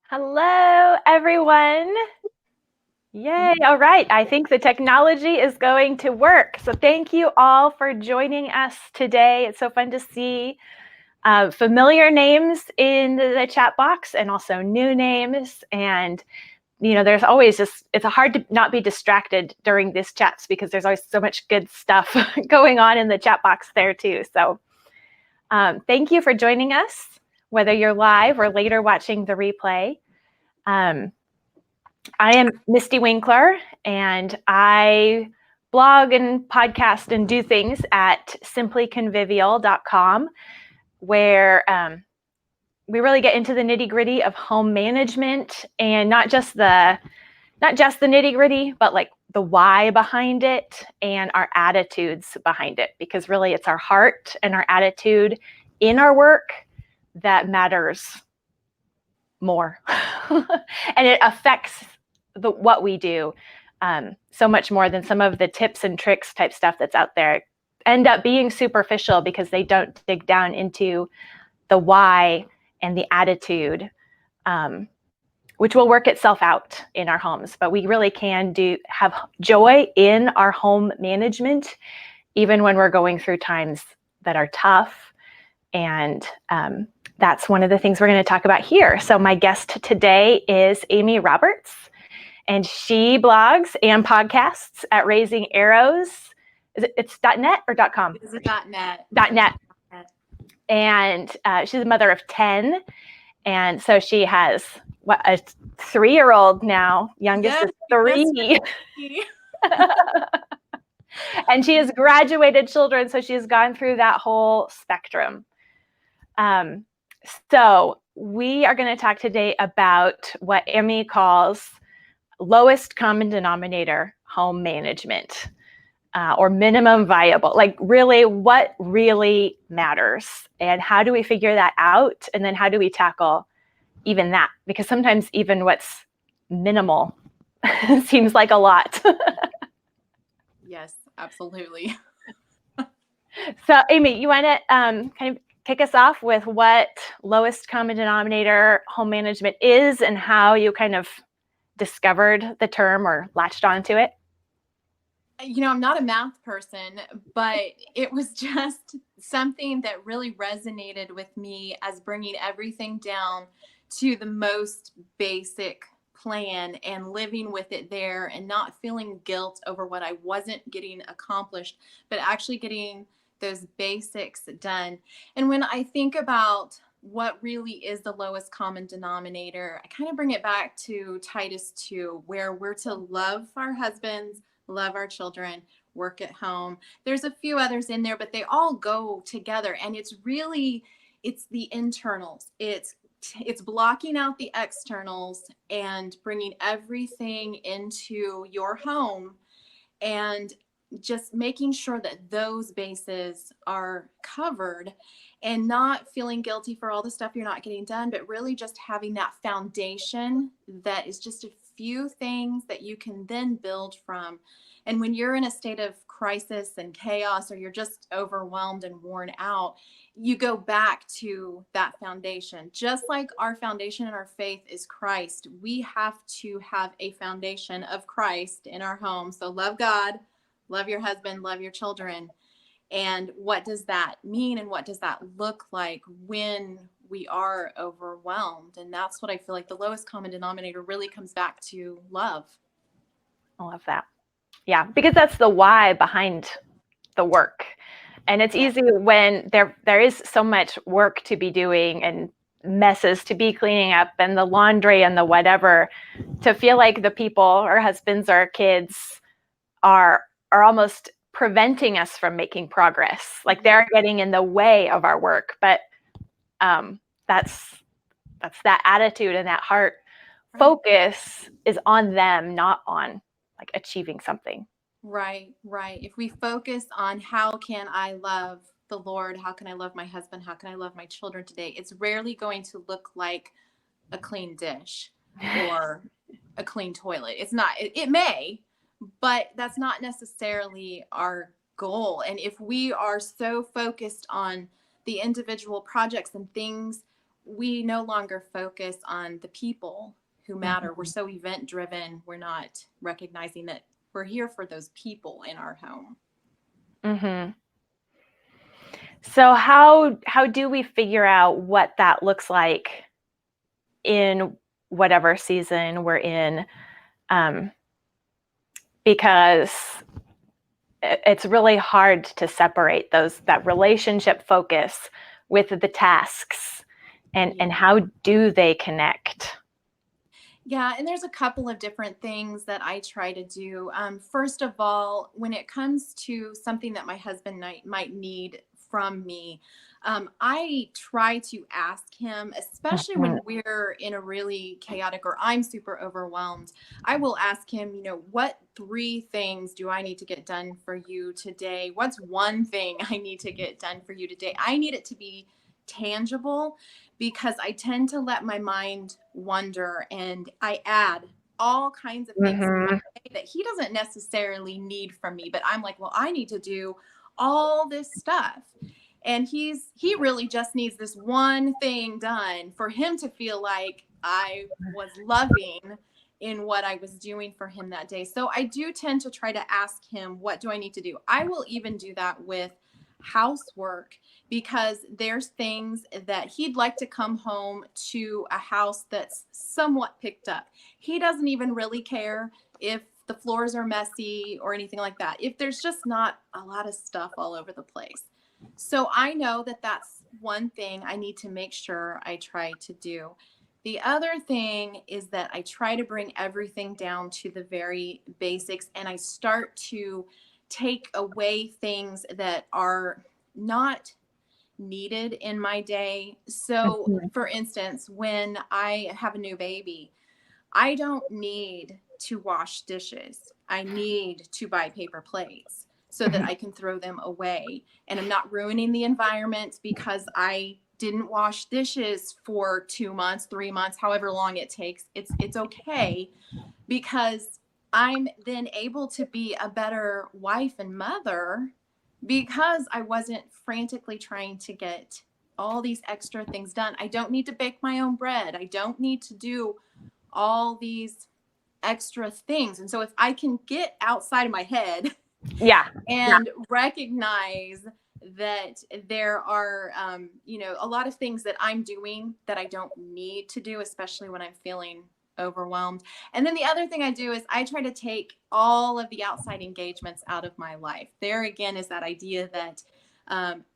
Hello, everyone. Yay. All right. I think the technology is going to work. So thank you all for joining us today. It's so fun to see familiar names in the chat box and also new names. And, there's always it's hard to not be distracted during these chats because there's always so much good stuff going on in the chat box there too. So thank you for joining us, whether you're live or later watching the replay. I am Mystie Winckler, and I blog and podcast and do things at simplyconvivial.com, where we really get into the nitty-gritty of home management, and not just the nitty-gritty, but like the why behind it and our attitudes behind it, because really it's our heart and our attitude in our work that matters more. And it affects what we do so much more than some of the tips and tricks type stuff that's out there end up being superficial because they don't dig down into the why and the attitude, which will work itself out in our homes. But we really can have joy in our home management, even when we're going through times that are tough. And that's one of the things we're going to talk about here. So my guest today is Amy Roberts, and she blogs and podcasts at Raising Arrows. It's .net or .com? It's .net. .net. And she's a mother of 10. And so she has a 3-year-old now. Youngest is 3. And she has graduated children, so she's gone through that whole spectrum. So we are going to talk today about what Amy calls lowest common denominator home management, or minimum viable, like really what really matters, and how do we figure that out, and then how do we tackle even that, because sometimes even what's minimal seems like a lot. Yes, absolutely. So Amy, you want to kind of kick us off with what lowest common denominator home management is and how you kind of discovered the term or latched onto it? I'm not a math person, but it was just something that really resonated with me as bringing everything down to the most basic plan and living with it there and not feeling guilt over what I wasn't getting accomplished, but actually getting those basics done. And when I think about what really is the lowest common denominator, I kind of bring it back to Titus 2, where we're to love our husbands, love our children, work at home. There's a few others in there, but they all go together. And it's the internals. It's blocking out the externals and bringing everything into your home and just making sure that those bases are covered and not feeling guilty for all the stuff you're not getting done, but really just having that foundation that is just a few things that you can then build from. And when you're in a state of crisis and chaos, or you're just overwhelmed and worn out, you go back to that foundation. Just like our foundation in our faith is Christ, we have to have a foundation of Christ in our home. So love God, love your husband, love your children. And what does that mean? And what does that look like when we are overwhelmed? And that's what I feel like the lowest common denominator really comes back to: love. I love that. Yeah, because that's the why behind the work. And it's easy when there is so much work to be doing and messes to be cleaning up and the laundry and the whatever, to feel like the people, our husbands, our kids, are almost preventing us from making progress. Like they're getting in the way of our work. But that's that attitude and that heart focus is on them, not on like achieving something. Right. If we focus on how can I love the Lord, how can I love my husband, how can I love my children today, it's rarely going to look like a clean dish or a clean toilet. It's not. It may, but that's not necessarily our goal. And if we are so focused on the individual projects and things, we no longer focus on the people who matter. Mhm. We're so event driven. We're not recognizing that we're here for those people in our home. Mhm. So how do we figure out what that looks like in whatever season we're in? Because it's really hard to separate that relationship focus with the tasks, and how do they connect? Yeah, and there's a couple of different things that I try to do. First of all, when it comes to something that my husband might need from me, I try to ask him, especially Mhm. when we're in a really chaotic or I'm super overwhelmed. I will ask him, what 3 things do I need to get done for you today? What's one thing I need to get done for you today? I need it to be tangible, because I tend to let my mind wander and I add all kinds of things to my Mhm. day that he doesn't necessarily need from me. But I'm like, well, I need to do all this stuff. And he really just needs this one thing done for him to feel like I was loving in what I was doing for him that day. So I do tend to try to ask him, what do I need to do? I will even do that with housework, because there's things that he'd like to come home to a house that's somewhat picked up. He doesn't even really care if the floors are messy or anything like that, if there's just not a lot of stuff all over the place. So I know that that's one thing I need to make sure I try to do. The other thing is that I try to bring everything down to the very basics, and I start to take away things that are not needed in my day. So, Mhm. for instance, when I have a new baby, I don't need to wash dishes. I need to buy paper plates so that I can throw them away. And I'm not ruining the environment because I didn't wash dishes for 2 months, 3 months, however long it takes. It's okay, because I'm then able to be a better wife and mother because I wasn't frantically trying to get all these extra things done. I don't need to bake my own bread. I don't need to do all these extra things. And so if I can get outside of my head Yeah. and recognize that there are, a lot of things that I'm doing that I don't need to do, especially when I'm feeling overwhelmed. And then the other thing I do is I try to take all of the outside engagements out of my life. There again is that idea that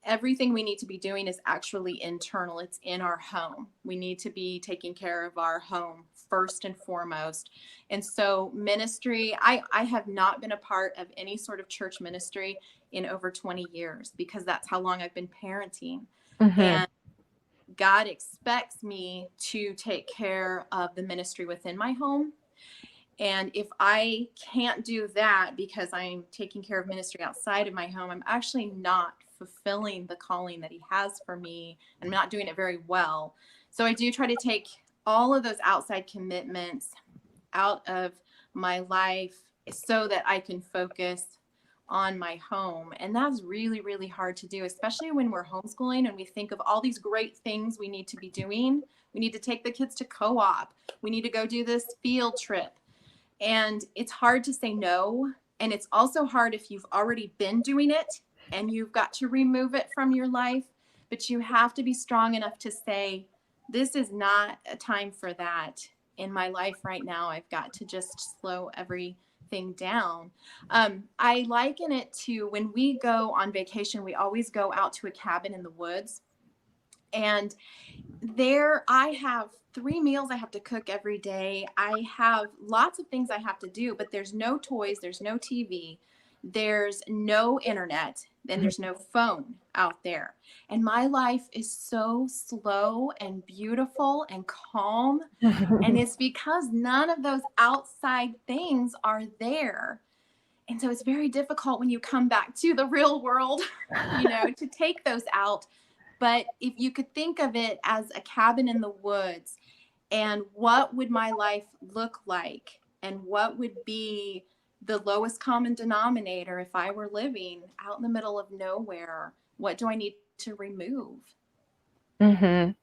everything we need to be doing is actually internal. It's in our home. We need to be taking care of our home first and foremost. And so ministry, I have not been a part of any sort of church ministry in over 20 years, because that's how long I've been parenting. Mhm. And God expects me to take care of the ministry within my home. And if I can't do that because I'm taking care of ministry outside of my home, I'm actually not fulfilling the calling that He has for me. And I'm not doing it very well. So I do try to take all of those outside commitments out of my life so that I can focus on my home. And that's really, really hard to do, especially when we're homeschooling and we think of all these great things we need to be doing. We need to take the kids to co-op. We need to go do this field trip. And it's hard to say no. And it's also hard if you've already been doing it and you've got to remove it from your life. But you have to be strong enough to say, this is not a time for that in my life right now. I've got to just slow everything down. I liken it to when we go on vacation, we always go out to a cabin in the woods. And there I have 3 meals I have to cook every day. I have lots of things I have to do, but there's no toys, there's no TV, there's no internet, and there's no phone out there. And my life is so slow and beautiful and calm. And it's because none of those outside things are there. And so it's very difficult when you come back to the real world, to take those out. But if you could think of it as a cabin in the woods, and what would my life look like? And what would be the lowest common denominator if I were living out in the middle of nowhere? What do I need to remove? Mhm.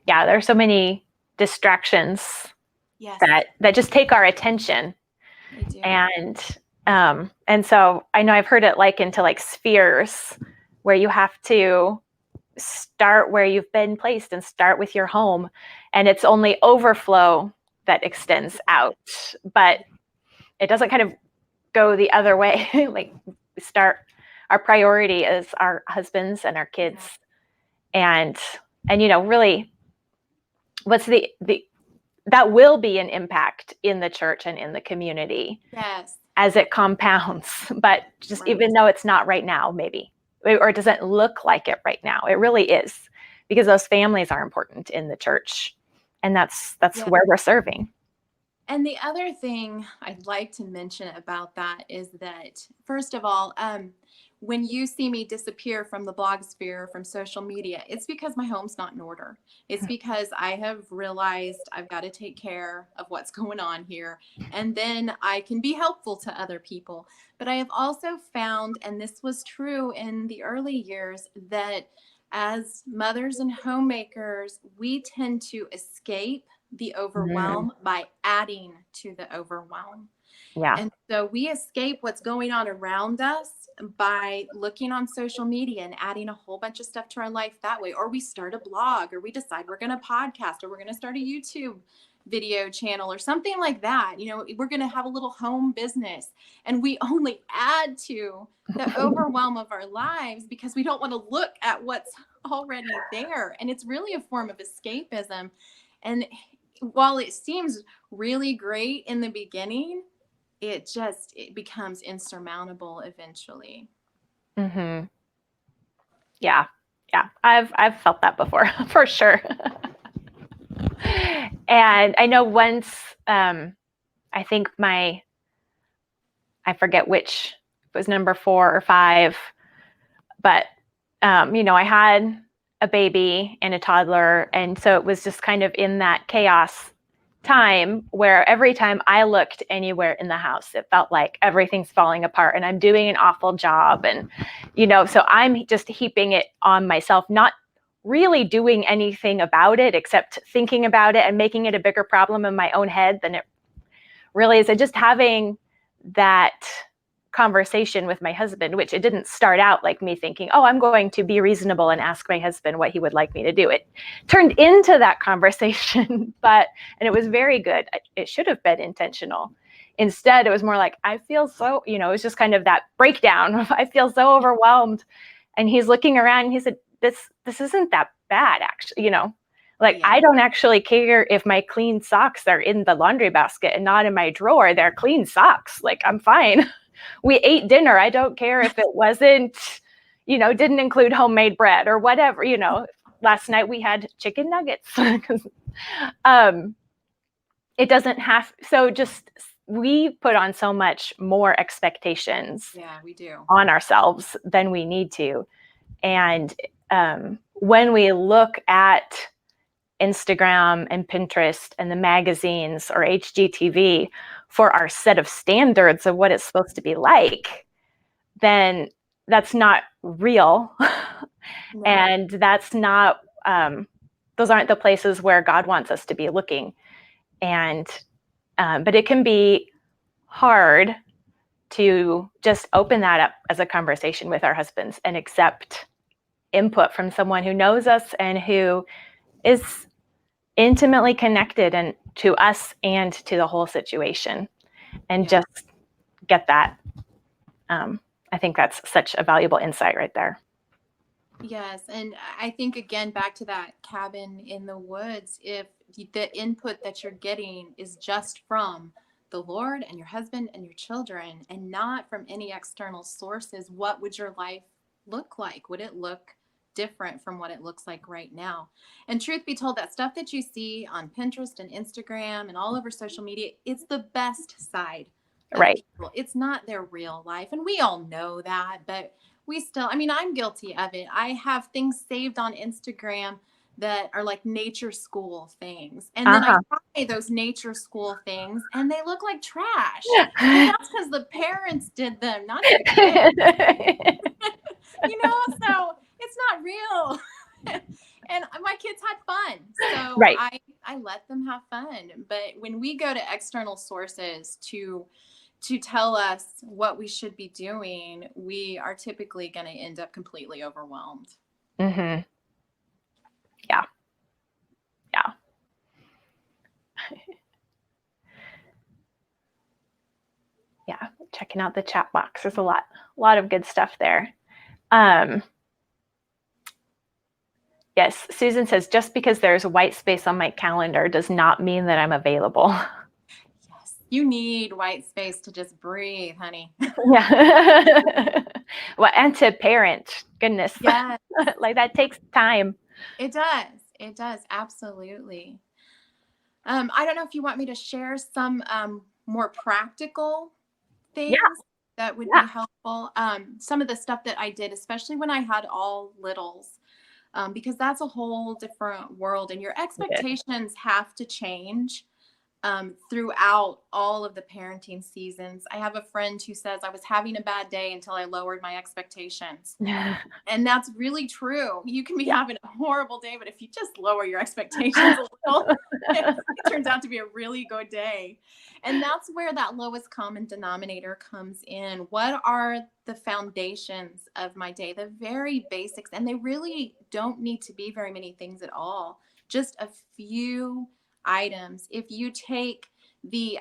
yeah, there's so many distractions Yes. that just take our attention. They do. And so I know I've heard it likened to like spheres, where you have to start where you've been placed and start with your home, and it's only overflow that extends out, but it doesn't kind of go the other way. Like, our priority is our husbands and our kids, and really what's the that will be an impact in the church and in the community. Yes. As it compounds, but just right. Even though it's not right now, maybe, or it doesn't look like it right now, it really is, because those families are important in the church, and that's where we're serving. And the other thing I'd like to mention about that is that, first of all, when you see me disappear from the blog sphere, from social media, it's because my home's not in order. It's because I have realized I've got to take care of what's going on here, and then I can be helpful to other people. But I have also found, and this was true in the early years, that as mothers and homemakers, we tend to escape the overwhelm by adding to the overwhelm. Yeah. And so we escape what's going on around us by looking on social media and adding a whole bunch of stuff to our life that way. Or we start a blog, or we decide we're going to podcast, or we're going to start a YouTube video channel or something like that. We're going to have a little home business, and we only add to the overwhelm of our lives because we don't want to look at what's already there. And it's really a form of escapism. And while it seems really great in the beginning, it becomes insurmountable eventually. Mm-hmm. Yeah. I've felt that before, for sure. And I know once, I think I forget which, it was number 4 or 5, but I had a baby and a toddler, and so it was just kind of in that chaos time where every time I looked anywhere in the house, it felt like everything's falling apart and I'm doing an awful job, and so I'm just heaping it on myself, not really doing anything about it except thinking about it and making it a bigger problem in my own head than it really is. And just having that conversation with my husband, which it didn't start out like me thinking, oh, I'm going to be reasonable and ask my husband what he would like me to do. It turned into that conversation, and it was very good. It should have been intentional. Instead, it was more like, I feel so, it was just kind of that breakdown of, I feel so overwhelmed. And he's looking around and he said, this isn't that bad, actually, I don't actually care if my clean socks are in the laundry basket and not in my drawer. They're clean socks. I'm fine. We ate dinner. I don't care if it wasn't, didn't include homemade bread or whatever, last night we had chicken nuggets. It doesn't have, so just, we put on so much more expectations we do on ourselves than we need to. And when we look at Instagram and Pinterest and the magazines or HGTV for our set of standards of what it's supposed to be like, then that's not real. No. And that's not, those aren't the places where God wants us to be looking. And, but it can be hard to just open that up as a conversation with our husbands and accept input from someone who knows us and who is intimately connected and to us and to the whole situation, and just get that. I think that's such a valuable insight right there. Yes. And I think, again, back to that cabin in the woods, if the input that you're getting is just from the Lord and your husband and your children and not from any external sources, what would your life look like? Would it look different from what it looks like right now? And truth be told, that stuff that you see on Pinterest and Instagram and all over social media, it's the best side of right people. It's not their real life, and we all know that, but we still, I'm guilty of it. I have things saved on Instagram that are like nature school things, and then I try those nature school things and they look like trash. And that's because the parents did them, not the kids. So it's not real. And my kids had fun. So Right. I let them have fun. But when we go to external sources to tell us what we should be doing, we are typically going to end up completely overwhelmed. Mm-hmm. Yeah. Yeah. Yeah. Checking out the chat box. There's a lot of good stuff there. Yes, Susan says, just because there's a white space on my calendar does not mean that I'm available. Yes, you need white space to just breathe, honey. Yeah. Well, and to parent, goodness. Yes. Like that takes time. It does. It does. Absolutely. I don't know if you want me to share some more practical things that would be helpful. Some of the stuff that I did, especially when I had all littles, because that's a whole different world, and your expectations have to change throughout all of the parenting seasons. I have a friend who says I was having a bad day until I lowered my expectations. And that's really true. You can be having a horrible day, but if you just lower your expectations a little, it turns out to be a really good day. And that's where that lowest common denominator comes in. What are the foundations of my day? The very basics. And they really don't need to be very many things at all. Just a few items. If you take the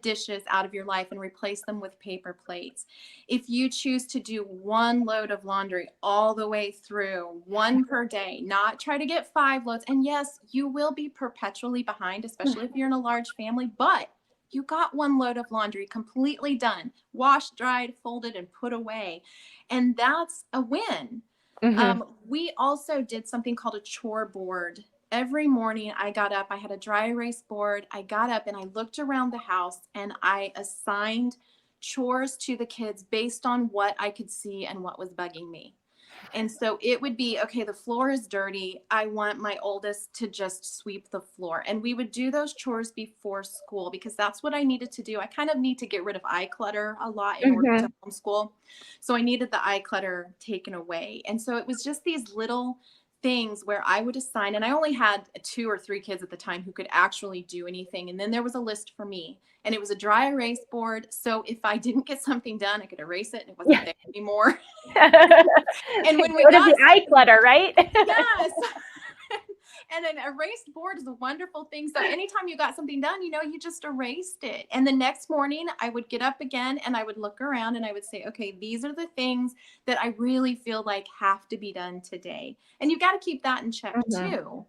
dishes out of your life and replace them with paper plates, if you choose to do one load of laundry all the way through, one per day, not try to get 5 loads. And yes, you will be perpetually behind, especially if you're in a large family, but you got one load of laundry completely done, washed, dried, folded, and put away. And that's a win. Mm-hmm. We also did something called a chore board. Every morning I got up, I had a dry erase board. I got up and I looked around the house and I assigned chores to the kids based on what I could see and what was bugging me. And so it would be, okay, the floor is dirty. I want my oldest to just sweep the floor. And we would do those chores before school because that's what I needed to do. I kind of need to get rid of eye clutter a lot in order to homeschool. So I needed the eye clutter taken away. And so it was just these little things where I would assign, and I only had 2 or 3 kids at the time who could actually do anything. And then there was a list for me, and it was a dry erase board. So if I didn't get something done, I could erase it and it wasn't there anymore. And when we got the eye clutter, right? Yes. And an erased board is a wonderful thing. So anytime you got something done, you just erased it. And the next morning I would get up again and I would look around and I would say, okay, these are the things that I really feel like have to be done today. And you got to keep that in check too.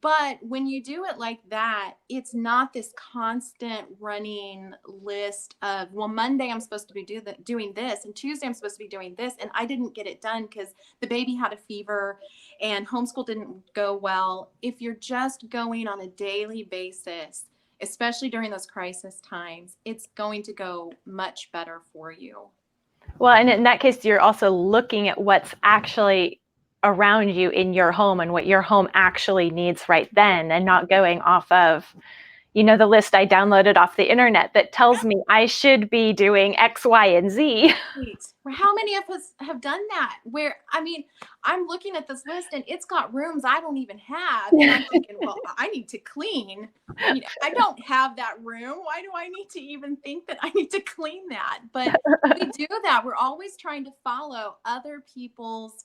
But when you do it like that, it's not this constant running list of, well, Monday I'm supposed to be doing this, and Tuesday I'm supposed to be doing this, and I didn't get it done because the baby had a fever and homeschool didn't go well. If you're just going on a daily basis, especially during those crisis times, it's going to go much better for you. Well, and in that case, you're also looking at what's actually around you in your home and what your home actually needs right then, and not going off of, the list I downloaded off the internet that tells me I should be doing X, Y, and Z. How many of us have done that? Where, I'm looking at this list and it's got rooms I don't even have. And I'm thinking, well, I need to clean. I don't have that room. Why do I need to even think that I need to clean that? But we do that. We're always trying to follow other people's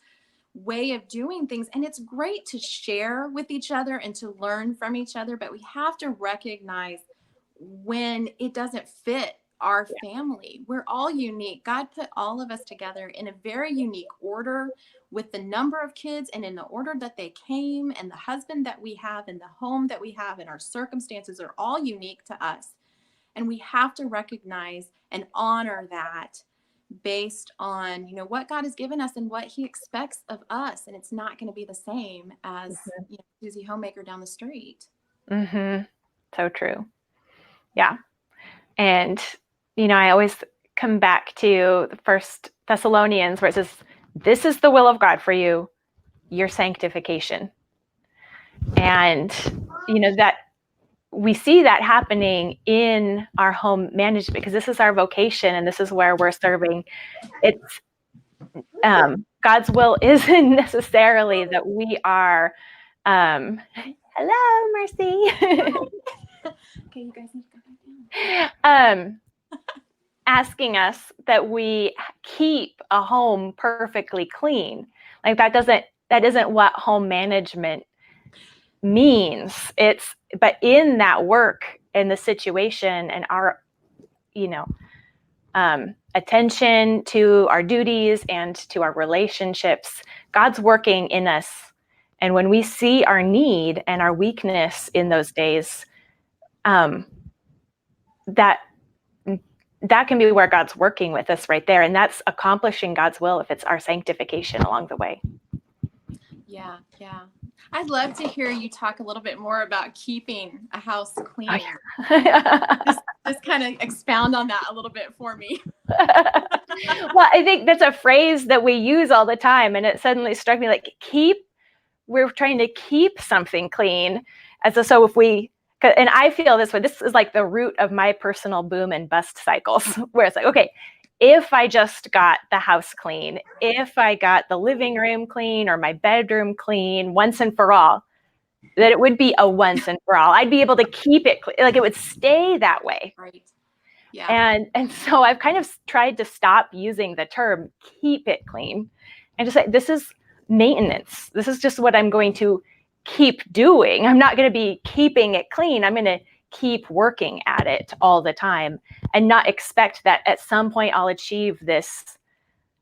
way of doing things. And it's great to share with each other and to learn from each other. But we have to recognize when it doesn't fit our family. We're all unique. God put all of us together in a very unique order with the number of kids and in the order that they came, and the husband that we have and the home that we have and our circumstances are all unique to us. And we have to recognize and honor that based on, what God has given us and what he expects of us. And it's not going to be the same as Susie Homemaker down the street. Mm-hmm. So true. Yeah. And, I always come back to the 1 Thessalonians where it says, this is the will of God for you, your sanctification. And, that we see that happening in our home management because this is our vocation and this is where we're serving. It's God's will isn't necessarily that we are Hello, Mercy. Okay, you guys need to go back down. Asking us that we keep a home perfectly clean. Like that isn't what home management means. But in that work and the situation and our, attention to our duties and to our relationships, God's working in us. And when we see our need and our weakness in those days, that can be where God's working with us right there. And that's accomplishing God's will if it's our sanctification along the way. Yeah. I'd love to hear you talk a little bit more about keeping a house clean. Oh, yeah. just kind of expound on that a little bit for me. Well, I think that's a phrase that we use all the time. And it suddenly struck me like we're trying to keep something clean. So if and I feel this way, this is like the root of my personal boom and bust cycles, where it's like, okay, if I just got the house clean, if I got the living room clean or my bedroom clean once and for all, that it would be a once and for all. I'd be able to keep it clean, like it would stay that way. Right. Yeah. And so I've kind of tried to stop using the term keep it clean and just say, this is maintenance. This is just what I'm going to keep doing. I'm not going to be keeping it clean. I'm going to keep working at it all the time and not expect that at some point I'll achieve this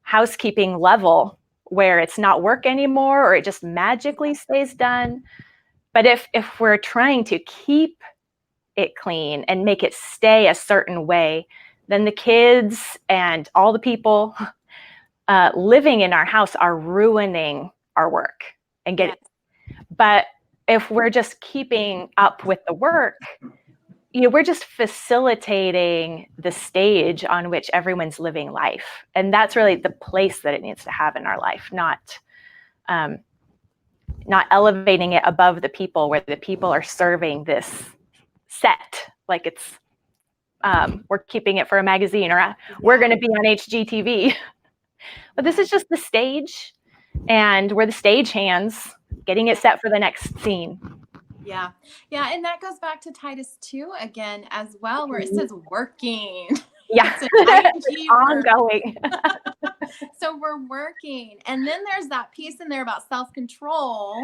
housekeeping level where it's not work anymore or it just magically stays done. But if we're trying to keep it clean and make it stay a certain way, then the kids and all the people living in our house are ruining our work and getting. Yes. But if we're just keeping up with the work, we're just facilitating the stage on which everyone's living life. And that's really the place that it needs to have in our life, not elevating it above the people where the people are serving this set. Like it's, we're keeping it for a magazine or we're going to be on HGTV. But this is just the stage and we're the stage hands getting it set for the next scene. Yeah. And that goes back to Titus 2 again as well, where it says working. Yeah. It's ongoing. So we're working. And then there's that piece in there about self-control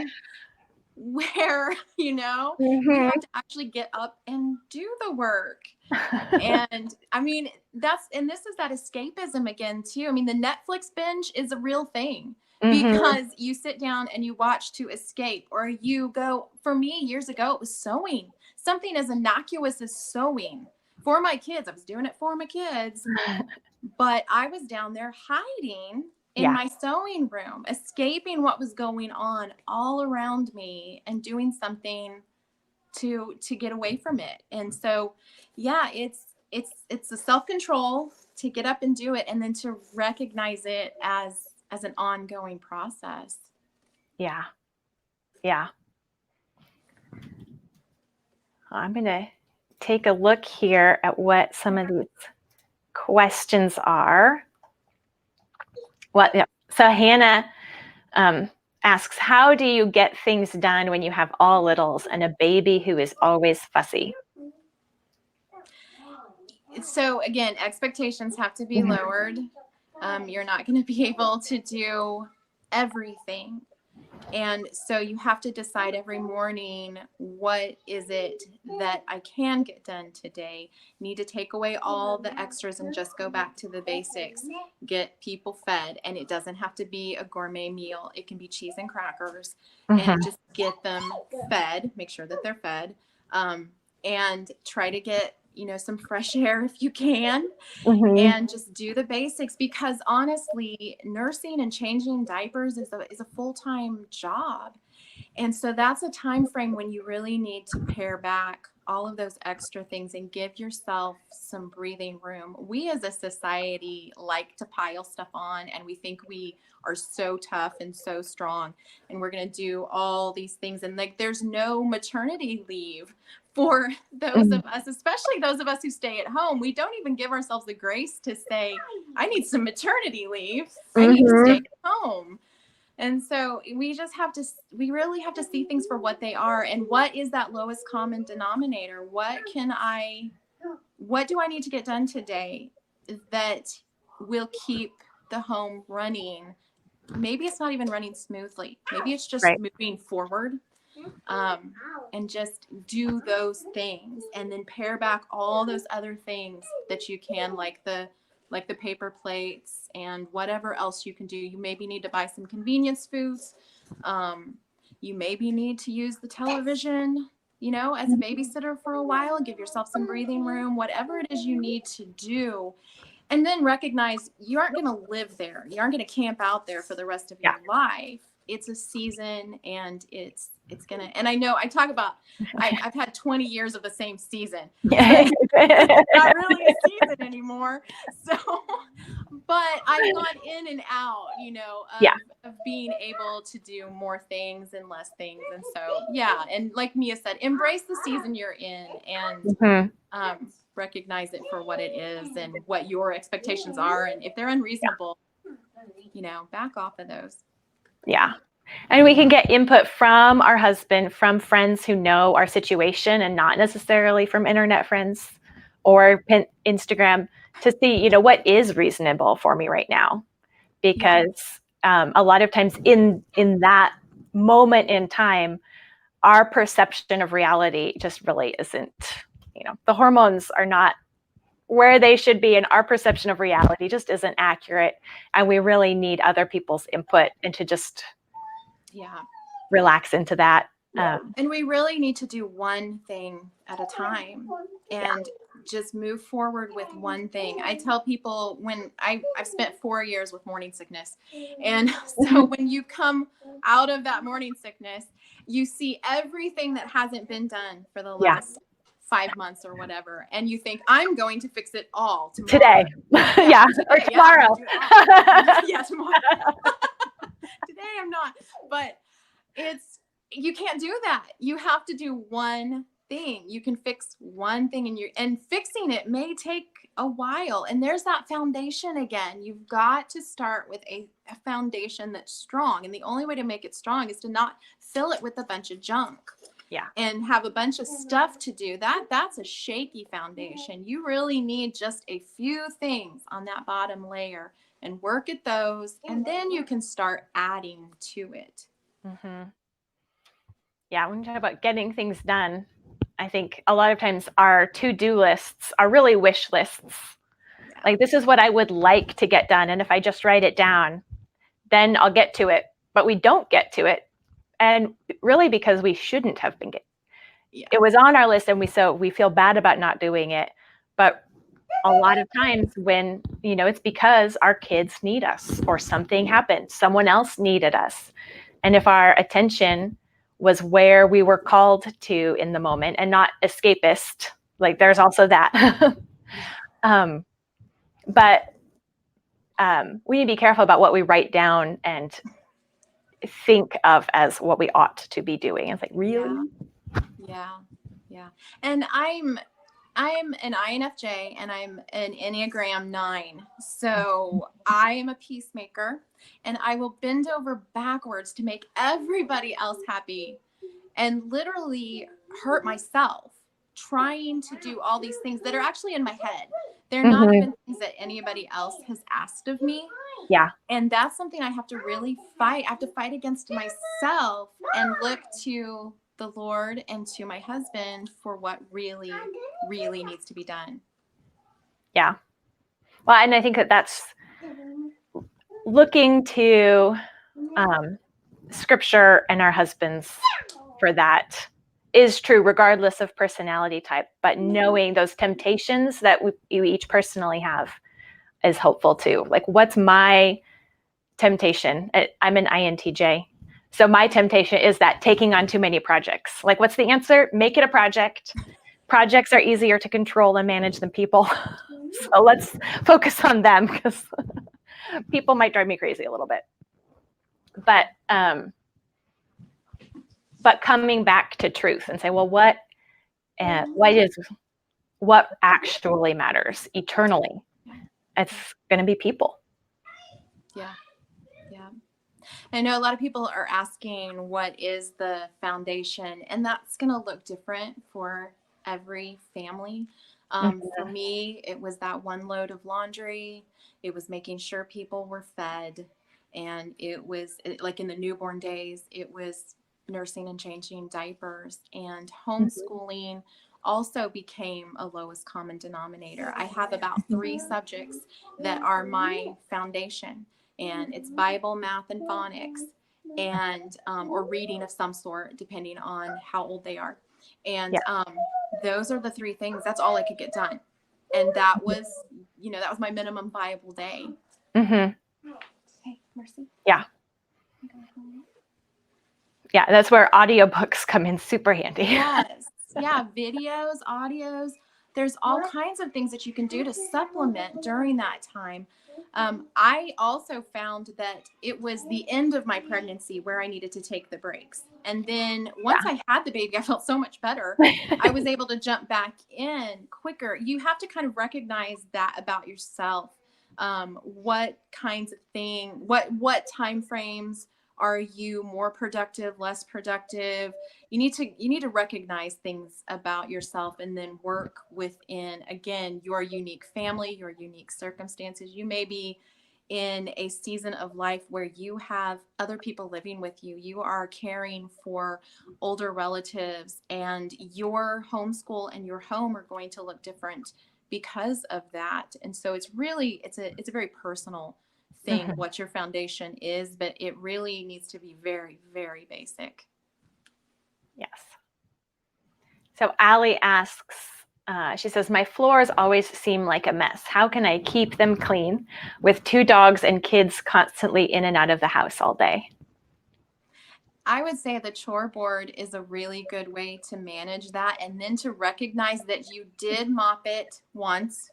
where, you have to actually get up and do the work. And I mean, this is that escapism again too. I mean, the Netflix binge is a real thing. Because you sit down and you watch to escape, or you go, for me years ago, it was sewing. Something as innocuous as sewing for my kids. I was doing it for my kids, but I was down there hiding in my sewing room, escaping what was going on all around me and doing something to get away from it. And so, it's the self-control to get up and do it, and then to recognize it as an ongoing process. Yeah. I'm going to take a look here at what some of these questions are. So Hannah asks, how do you get things done when you have all littles and a baby who is always fussy? So again, expectations have to be lowered. You're not going to be able to do everything. And so you have to decide every morning, what is it that I can get done today? Need to take away all the extras and just go back to the basics. Get people fed. And it doesn't have to be a gourmet meal. It can be cheese and crackers. And just get them fed. Make sure that they're fed. And try to get some fresh air if you can, and just do the basics, because honestly, nursing and changing diapers is a full-time job. And so that's a time frame when you really need to pare back all of those extra things and give yourself some breathing room. We as a society like to pile stuff on, and we think we are so tough and so strong, and we're going to do all these things. And there's no maternity leave for those of us, especially those of us who stay at home. We don't even give ourselves the grace to say, I need some maternity leave. I need to stay at home. And so we really have to see things for what they are. And what is that lowest common denominator? What do I need to get done today that will keep the home running? Maybe it's not even running smoothly. Maybe it's just Right. moving forward. And just do those things, and then pare back all those other things that you can, like the paper plates and whatever else you can do. You maybe need to buy some convenience foods. You maybe need to use the television, as a babysitter for a while. Give yourself some breathing room, whatever it is you need to do. And then recognize you aren't going to live there. You aren't going to camp out there for the rest of your life. It's a season, and it's going to, and I know I talk about, I've had 20 years of the same season, but it's not really a season anymore. So, but I've gone in and out, of being able to do more things and less things. And so, and like Mia said, embrace the season you're in, and recognize it for what it is and what your expectations are. And if they're unreasonable, back off of those. Yeah. And we can get input from our husband, from friends who know our situation, and not necessarily from internet friends or Instagram, to see, what is reasonable for me right now. Because a lot of times in that moment in time, our perception of reality just really isn't, the hormones are not where they should be, and our perception of reality just isn't accurate. And we really need other people's input, and to just relax into that. And we really need to do one thing at a time, and just move forward with one thing. I tell people, when I've spent 4 years with morning sickness. And so when you come out of that morning sickness, you see everything that hasn't been done for the last 5 months or whatever. And you think, I'm going to fix it all tomorrow. Today. Or tomorrow. Tomorrow. Today I'm not. But you can't do that. You have to do one thing. You can fix one thing, and fixing it may take a while. And there's that foundation again. You've got to start with a foundation that's strong. And the only way to make it strong is to not fill it with a bunch of junk. And have a bunch of stuff to do. That's a shaky foundation. You really need just a few things on that bottom layer, and work at those, and then you can start adding to it. Mm-hmm. Yeah, when you talk about getting things done, I think a lot of times our to-do lists are really wish lists. Like, this is what I would like to get done, and if I just write it down, then I'll get to it. But we don't get to it, and really because we shouldn't have been getting. It was on our list, and we feel bad about not doing it. But a lot of times when, it's because our kids need us, or something happened, someone else needed us. And if our attention was where we were called to in the moment, and not escapist, like, there's also that. But we need to be careful about what we write down and think of as what we ought to be doing. It's like, really? Yeah. And I'm an INFJ, and I'm an Enneagram 9. So I am a peacemaker, and I will bend over backwards to make everybody else happy, and literally hurt myself trying to do all these things that are actually in my head. They're not even things that anybody else has asked of me. Yeah. And that's something I have to really fight. I have to fight against myself and look to the Lord and to my husband for what really, really needs to be done. Yeah. Well, and I think that's looking to Scripture and our husbands for that is true, regardless of personality type. But knowing those temptations that you each personally have is helpful too. Like, what's my temptation? I'm an INTJ. So my temptation is that taking on too many projects. Like, what's the answer? Make it a project. Projects are easier to control and manage than people. So let's focus on them, because people might drive me crazy a little bit. But coming back to truth and say, well, what actually matters eternally? It's going to be people. Yeah. I know a lot of people are asking what is the foundation, and that's going to look different for every family. For me, it was that one load of laundry. It was making sure people were fed. And it was like in the newborn days, it was nursing and changing diapers, and homeschooling also became a lowest common denominator. I have about 3 subjects that are my foundation, and it's Bible, math, and phonics, and or reading of some sort, depending on how old they are. And those are the 3 things. That's all I could get done, and that was, that was my minimum viable day. Hey, Mercy. Yeah. Yeah, that's where audiobooks come in super handy. Yes. Yeah, videos, audios. There's all kinds of things that you can do to supplement during that time. I also found that it was the end of my pregnancy where I needed to take the breaks. And then once I had the baby, I felt so much better. I was able to jump back in quicker. You have to kind of recognize that about yourself. What kinds of what time frames are you more productive, less productive? You need to recognize things about yourself and then work within, again, your unique family, your unique circumstances. You may be in a season of life where you have other people living with you. You are caring for older relatives, and your homeschool and your home are going to look different because of that. And so it's a very personal thing what your foundation is, but it really needs to be very, very basic. Yes. So Allie asks, she says, my floors always seem like a mess. How can I keep them clean with 2 dogs and kids constantly in and out of the house all day? I would say the chore board is a really good way to manage that, and then to recognize that you did mop it once.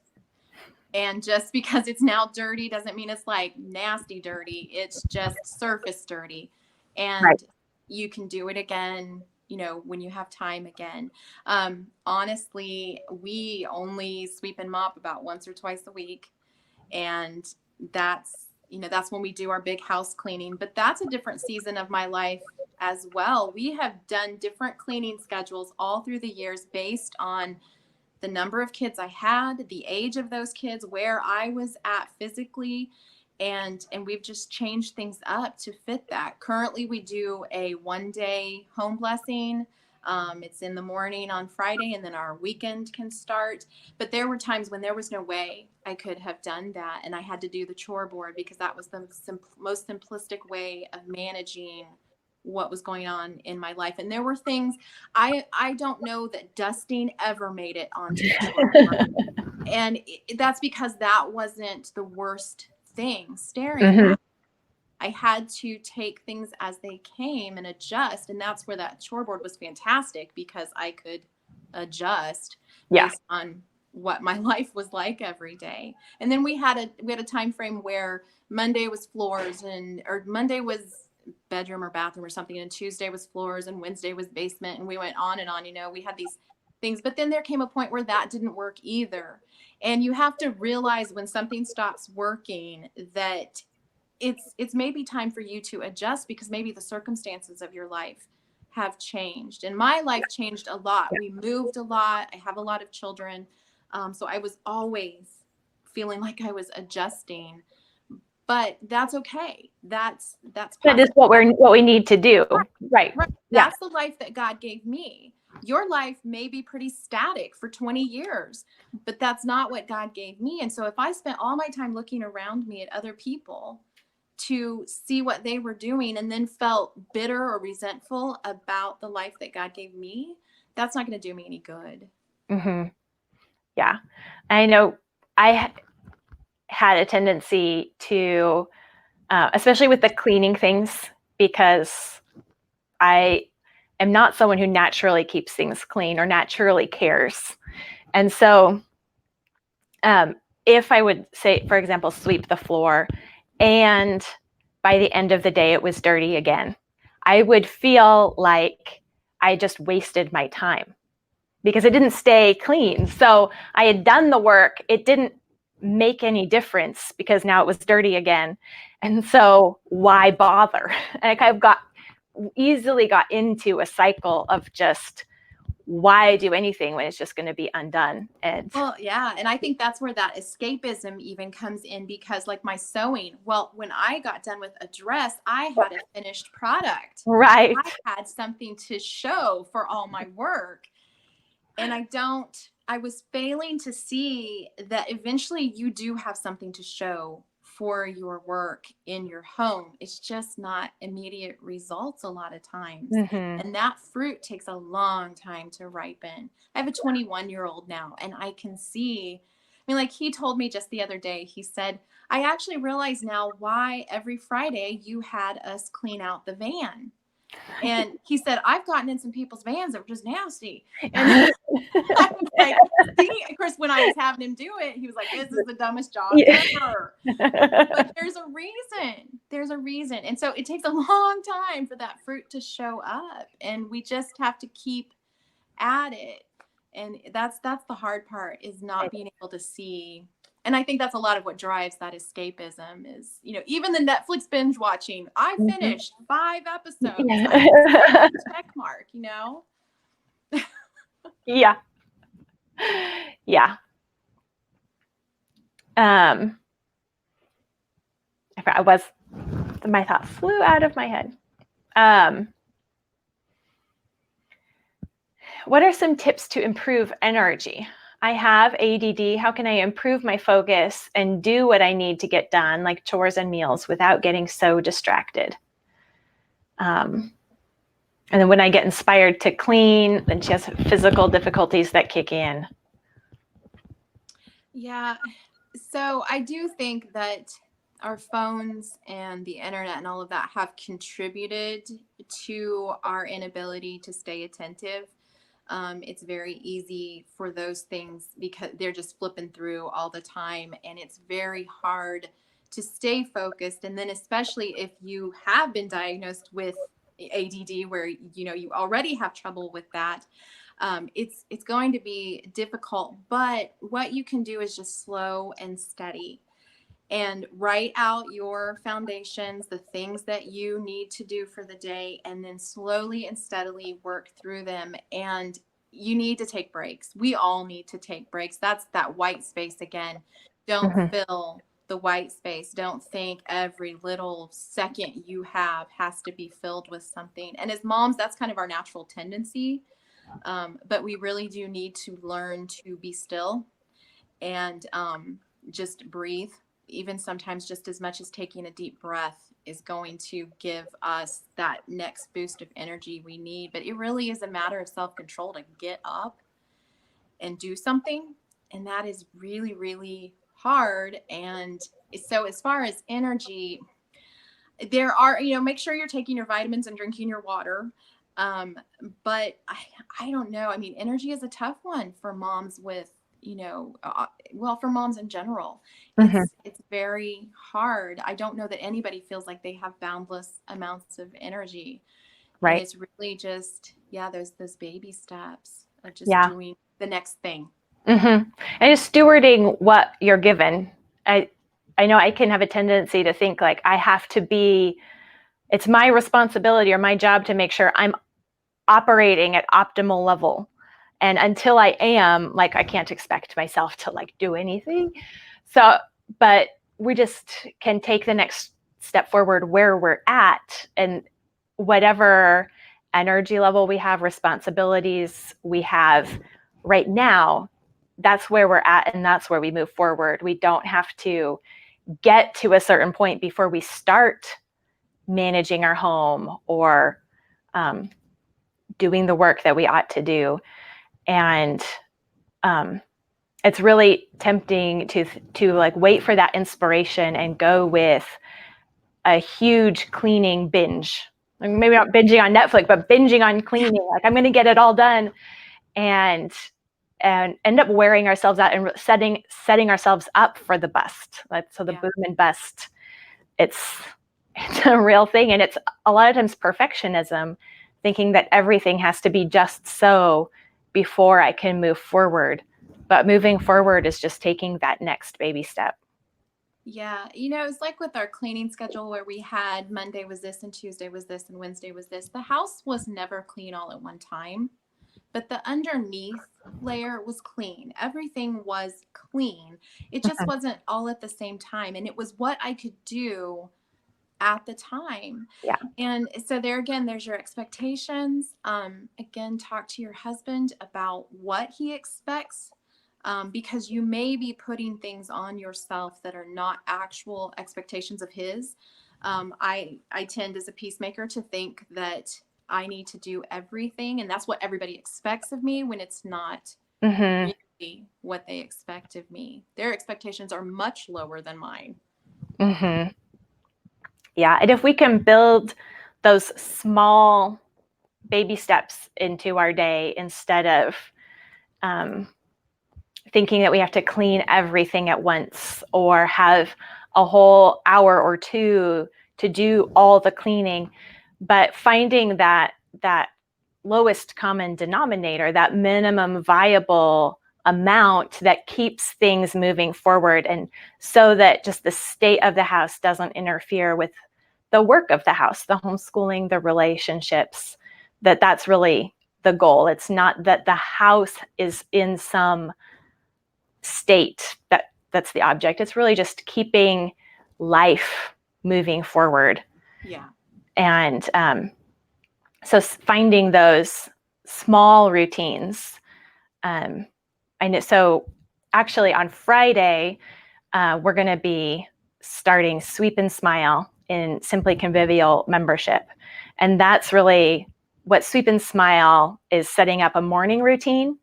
And just because it's now dirty doesn't mean it's like nasty dirty. It's just surface dirty. And you can do it again, when you have time again. Honestly, we only sweep and mop about once or twice a week. And that's when we do our big house cleaning. But that's a different season of my life as well. We have done different cleaning schedules all through the years based on the number of kids I had, the age of those kids, where I was at physically, and we've just changed things up to fit that. Currently, we do a 1-day home blessing. It's in the morning on Friday, and then our weekend can start. But there were times when there was no way I could have done that, and I had to do the chore board because that was the most simplistic way of managing what was going on in my life. And there were things I don't know that dusting ever made it onto the chore board. And that's because that wasn't the worst thing staring at me. I had to take things as they came and adjust. And that's where that chore board was fantastic, because I could adjust based on what my life was like every day. And then we had a time frame where Monday was floors, or Monday was bedroom or bathroom or something, and Tuesday was floors, and Wednesday was basement, and we went on and on. We had these things, but then there came a point where that didn't work either. And you have to realize when something stops working that it's maybe time for you to adjust, because maybe the circumstances of your life have changed. And my life changed a lot. We moved a lot. I have a lot of children, so I was always feeling like I was adjusting. But that's okay. That's that is what we need to do. Right. That's the life that God gave me. Your life may be pretty static for 20 years, but that's not what God gave me. And so if I spent all my time looking around me at other people to see what they were doing, and then felt bitter or resentful about the life that God gave me, that's not going to do me any good. Yeah. I know I had a tendency to, especially with the cleaning things, because I am not someone who naturally keeps things clean or naturally cares. And so if I would say, for example, sweep the floor, and by the end of the day it was dirty again, I would feel like I just wasted my time because it didn't stay clean. So I had done the work. It didn't make any difference because now it was dirty again. And so why bother? Like I've easily got into a cycle of just why do anything when it's just going to be undone. And well, yeah. And I think that's where that escapism even comes in, because like my sewing, well, when I got done with a dress, I had a finished product. right. I had something to show for all my work. And I was failing to see that eventually you do have something to show for your work in your home. It's just not immediate results a lot of times. And that fruit takes a long time to ripen. I have a 21-year-old now, and I can see, I mean, like he told me just the other day, he said, I actually realize now why every Friday you had us clean out the van. And he said, I've gotten in some people's vans that were just nasty. And I was like, see, of course, when I was having him do it, he was like, this is the dumbest job ever. But there's a reason. There's a reason. And so it takes a long time for that fruit to show up. And we just have to keep at it. And that's the hard part, is not being able to see. And I think that's a lot of what drives that escapism is, you know, even the Netflix binge watching. I finished 5 episodes. Check mark, you know? Yeah. Yeah. My thought flew out of my head. What are some tips to improve energy? I have ADD. How can I improve my focus and do what I need to get done, like chores and meals, without getting so distracted? And then when I get inspired to clean, then she has physical difficulties that kick in. Yeah. So I do think that our phones and the internet and all of that have contributed to our inability to stay attentive. It's very easy for those things because they're just flipping through all the time, and it's very hard to stay focused. And then especially if you have been diagnosed with ADD, where, you know, you already have trouble with that, it's going to be difficult. But what you can do is just slow and steady and write out your foundations, the things that you need to do for the day, and then slowly and steadily work through them. And you need to take breaks. We all need to take breaks. That's that white space again. Don't fill the white space. Don't think every little second you have has to be filled with something. And as moms, that's kind of our natural tendency. But we really do need to learn to be still and just breathe. Even sometimes just as much as taking a deep breath is going to give us that next boost of energy we need. But it really is a matter of self-control to get up and do something. And that is really, really hard. And so as far as energy, there are, you know, make sure you're taking your vitamins and drinking your water. But I don't know. I mean, energy is a tough one for moms with, you know, well, for moms in general, it's very hard. I don't know that anybody feels like they have boundless amounts of energy. Right. And it's really just, those baby steps of just doing the next thing. And just stewarding what you're given. I know I can have a tendency to think like I have to be, it's my responsibility or my job to make sure I'm operating at optimal level. And until I am, like, I can't expect myself to like do anything. So, but we just can take the next step forward where we're at, and whatever energy level we have, responsibilities we have right now, that's where we're at, and that's where we move forward. We don't have to get to a certain point before we start managing our home or doing the work that we ought to do. And it's really tempting to like wait for that inspiration and go with a huge cleaning binge. Maybe not binging on Netflix, but binging on cleaning. Like, I'm going to get it all done, and end up wearing ourselves out and setting ourselves up for the bust. Like, so the boom and bust, it's a real thing. And it's a lot of times perfectionism, thinking that everything has to be just so before I can move forward. But moving forward is just taking that next baby step. Yeah. It's like with our cleaning schedule where we had Monday was this and Tuesday was this and Wednesday was this. The house was never clean all at one time, but the underneath layer was clean. Everything was clean. It just wasn't all at the same time. And it was what I could do at the time. Yeah. And so there again, there's your expectations. Again, talk to your husband about what he expects. Because you may be putting things on yourself that are not actual expectations of his. I tend as a peacemaker to think that I need to do everything, and that's what everybody expects of me when it's not really what they expect of me. Their expectations are much lower than mine. Yeah, and if we can build those small baby steps into our day instead of thinking that we have to clean everything at once or have a whole hour or two to do all the cleaning, but finding that lowest common denominator, that minimum viable amount that keeps things moving forward, and so that just the state of the house doesn't interfere with the work of the house, the homeschooling, the relationships, that's really the goal. It's not that the house is in some state that's the object. It's really just keeping life moving forward. Yeah. And so finding those small routines. I know. So actually on Friday, we're going to be starting Sweep and Smile in Simply Convivial membership. And that's really what Sweep and Smile is, setting up a morning routine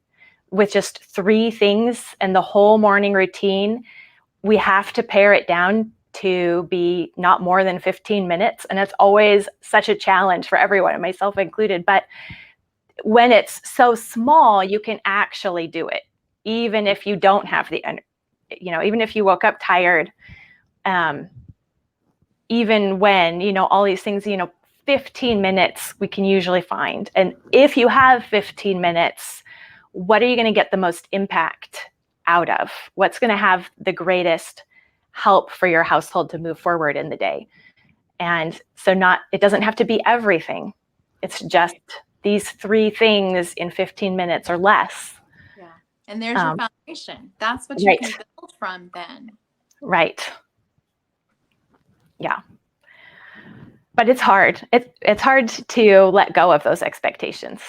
with just 3 things. And the whole morning routine, we have to pare it down to be not more than 15 minutes. And it's always such a challenge for everyone, myself included. But when it's so small, you can actually do it, even if you don't have the, even if you woke up tired, even when, all these things, 15 minutes we can usually find. And if you have 15 minutes, what are you going to get the most impact out of? What's going to have the greatest help for your household to move forward in the day? And so it doesn't have to be everything. It's just these 3 things in 15 minutes or less. Yeah. And there's your foundation. That's what you can build from then. Right. Yeah. But it's hard. It's hard to let go of those expectations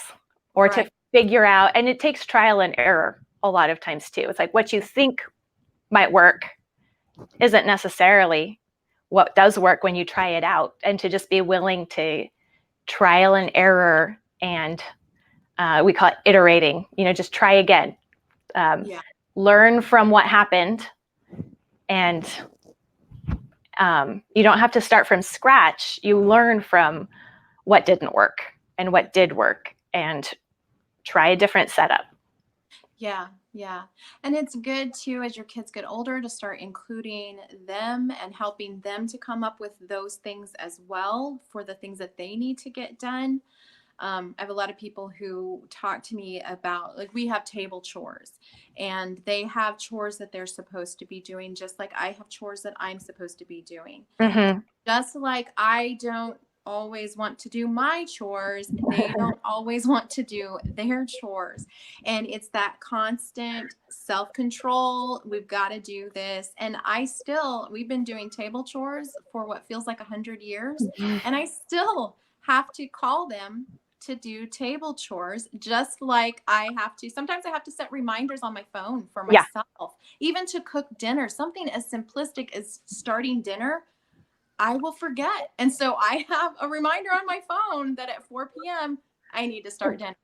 or to figure out, and it takes trial and error a lot of times too. It's like what you think might work isn't necessarily what does work when you try it out, and to just be willing to trial and error, and we call it iterating, just try again. Learn from what happened, and you don't have to start from scratch. You learn from what didn't work and what did work, and try a different setup. Yeah. Yeah. And it's good too, as your kids get older, to start including them and helping them to come up with those things as well for the things that they need to get done. I have a lot of people who talk to me about, like, we have table chores, and they have chores that they're supposed to be doing, just like I have chores that I'm supposed to be doing. Just like I don't always want to do my chores, they don't always want to do their chores. And it's that constant self-control. We've got to do this. And we've been doing table chores for what feels like 100 years. And I still have to call them to do table chores, just like sometimes I have to set reminders on my phone for myself, even to cook dinner. Something as simplistic as starting dinner, I will forget. And so I have a reminder on my phone that at 4 p.m. I need to start dinner.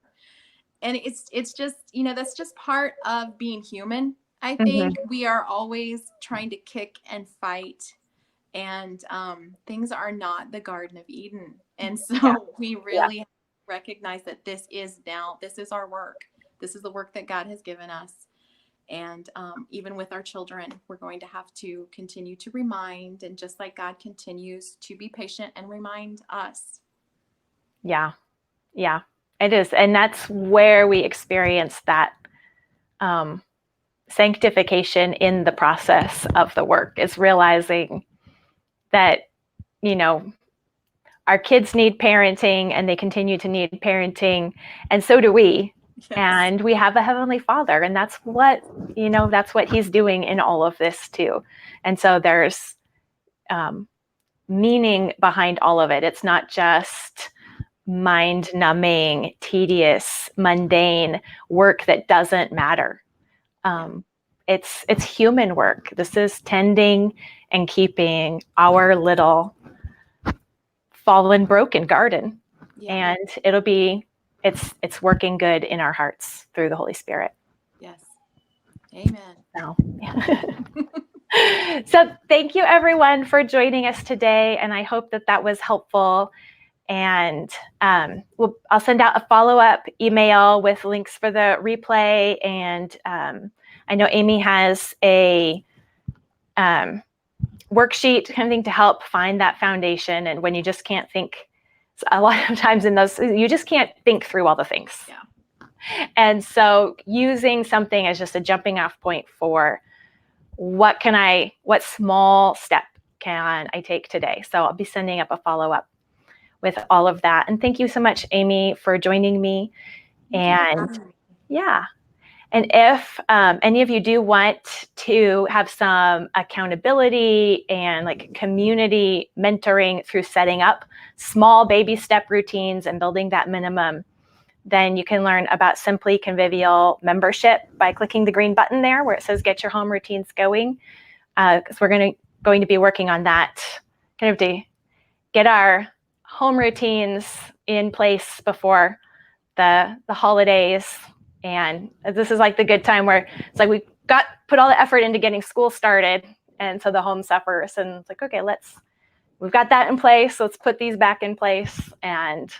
And it's just, that's just part of being human. I think we are always trying to kick and fight, and things are not the Garden of Eden. And so we really recognize that this is our work. This is the work that God has given us. And even with our children, we're going to have to continue to remind, and just like God continues to be patient and remind us. Yeah. Yeah, it is. And that's where we experience that sanctification in the process of the work, is realizing that, our kids need parenting and they continue to need parenting, and so do we. Yes. And we have a Heavenly Father, and that's what He's doing in all of this too. And so there's meaning behind all of it. It's not just mind-numbing, tedious, mundane work that doesn't matter. It's human work. This is tending and keeping our little fallen, broken garden. Yeah. And it's working good in our hearts through the Holy Spirit. Yes. Amen. So thank you everyone for joining us today. And I hope that was helpful. And I'll send out a follow-up email with links for the replay. And I know Amy has a worksheet kind of thing to help find that foundation. And when you just can't think, a lot of times in those, you just can't think through all the things. Yeah. And so using something as just a jumping off point for what small step can I take today? So I'll be sending up a follow-up with all of that. And thank you so much, Amy, for joining me. And yeah. And if any of you do want to have some accountability and like community mentoring through setting up small baby step routines and building that minimum, then you can learn about Simply Convivial membership by clicking the green button there where it says Get Your Home Routines Going. Because we're going to be working on that kind of to get our home routines in place before the holidays. And this is like the good time where it's like we put all the effort into getting school started, and so the home suffers. And it's like, okay, we've got that in place. Let's put these back in place, and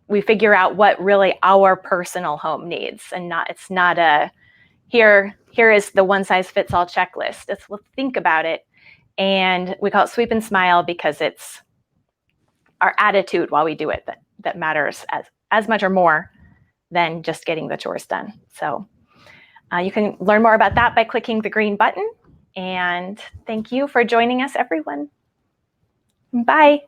we figure out what really our personal home needs, and it's not a here is the one size fits all checklist. We'll think about it, and we call it Sweep and Smile because it's our attitude while we do it that matters as much or more than just getting the chores done. So you can learn more about that by clicking the green button. And thank you for joining us, everyone. Bye.